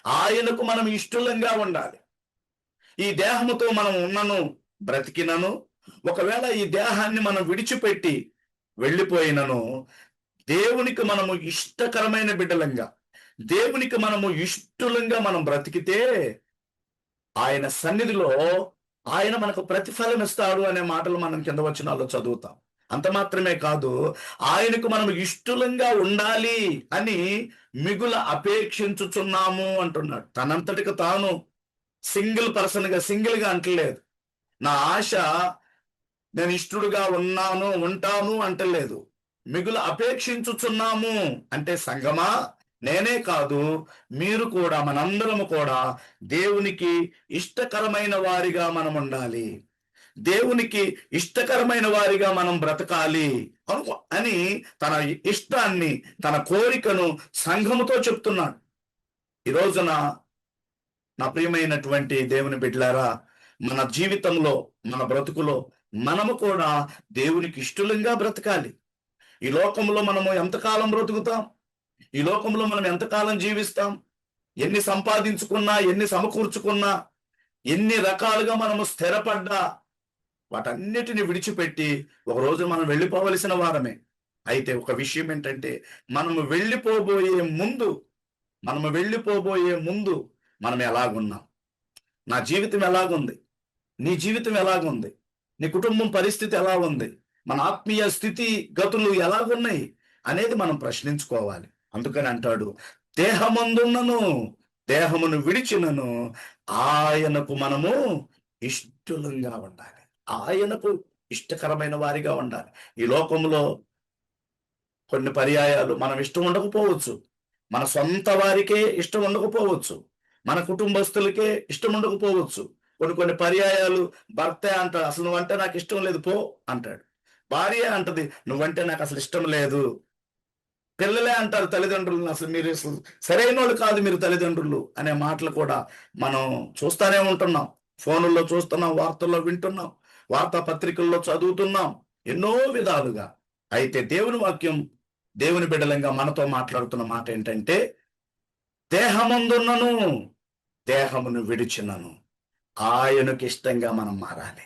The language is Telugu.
ఆయనకు మనం ఇష్టలంగా ఉండాలి. ఈ దేహముతో మనం ఉన్నను, బ్రతికినను, ఒకవేళ ఈ దేహాన్ని మనం విడిచిపెట్టి వెళ్ళిపోయినను, దేవునికి మనము ఇష్టకరమైన బిడ్డలంగా, దేవునికి మనము ఇష్టలంగా మనం బ్రతికితే ఆయన సన్నిధిలో ఆయన మనకు ప్రతిఫలం ఇస్తాడు అనే మాటలు మనం కింద వచనాల్లో చదువుతాం. అంత మాత్రమే కాదు, ఆయనకు మనం ఇష్టలంగా ఉండాలి అని మిగుల అపేక్షించుచున్నాము అంటున్నాడు. తనంతటికి తాను సింగిల్ గా అంటలేదు. నా ఆశ నేను ఇష్టడుగా ఉంటాను అంటలేదు. మిగులు అపేక్షించుచున్నాము అంటే, సంగమా, నేనే కాదు, మీరు కూడా, మనందరము కూడా దేవునికి ఇష్టకరమైన వారిగా మనం ఉండాలి, దేవునికి ఇష్టకరమైన వారిగా మనం బ్రతకాలి అని తన ఇష్టాన్ని, తన కోరికను సంఘముతో చెప్తున్నాడు. ఈ రోజున నా ప్రియమైనటువంటి దేవుని బిడ్డలారా, మన జీవితంలో, మన బ్రతుకులో మనము కూడా దేవునికి ఇష్టలంగా బ్రతకాలి. ఈ లోకంలో మనము ఎంతకాలం బ్రతుకుతాం? ఈ లోకంలో మనం ఎంతకాలం జీవిస్తాం? ఎన్ని సంపాదించుకున్నా, ఎన్ని సమకూర్చుకున్నా, ఎన్ని రకాలుగా మనము స్థిరపడ్డా, వాటన్నిటిని విడిచిపెట్టి ఒకరోజు మనం వెళ్ళిపోవలసిన వారమే. అయితే ఒక విషయం ఏంటంటే, మనము వెళ్ళిపోబోయే ముందు మనం ఎలాగున్నాం? నా జీవితం ఎలాగుంది? నీ జీవితం ఎలాగుంది? నీ కుటుంబం పరిస్థితి ఎలా ఉంది? మన ఆత్మీయ స్థితి గతులు ఎలాగున్నాయి అనేది మనం ప్రశ్నించుకోవాలి. అందుకని అంటాడు, దేహమందున్నను, దేహమును విడిచినను ఆయనకు మనము ఇష్టలంగా ఉండాలి. ఆయనకు ఇష్టకరమైన వారిగా ఉండాలి. ఈ లోకంలో కొన్ని పర్యాయాలు మనం ఇష్టం ఉండకపోవచ్చు, మన సొంత వారికే ఇష్టం ఉండకపోవచ్చు, మన కుటుంబస్తులకే ఇష్టం ఉండకపోవచ్చు. కొన్ని పర్యాయాలు భర్తే అంటాడు, అసలు నువ్వంటే నాకు ఇష్టం లేదు పో అంటాడు. భార్య అంటది, నువ్వంటే నాకు అసలు ఇష్టం లేదు. పిల్లలే అంటారు తల్లిదండ్రులను, అసలు మీరు సరైన వాళ్ళు కాదు మీరు తల్లిదండ్రులు అనే మాటలు కూడా మనం చూస్తానే ఉంటున్నాం. ఫోనుల్లో చూస్తున్నాం, వార్తల్లో వింటున్నాం, వార్తాపత్రికల్లో చదువుతున్నాం, ఎన్నో విధాలుగా. అయితే దేవుని వాక్యం, దేవుని బిడ్డలంగా మనతో మాట్లాడుతున్న మాట ఏంటంటే, దేహమందున్నను, దేహమును విడిచినను ఆయనకి ఇష్టంగా మనం మారాలి.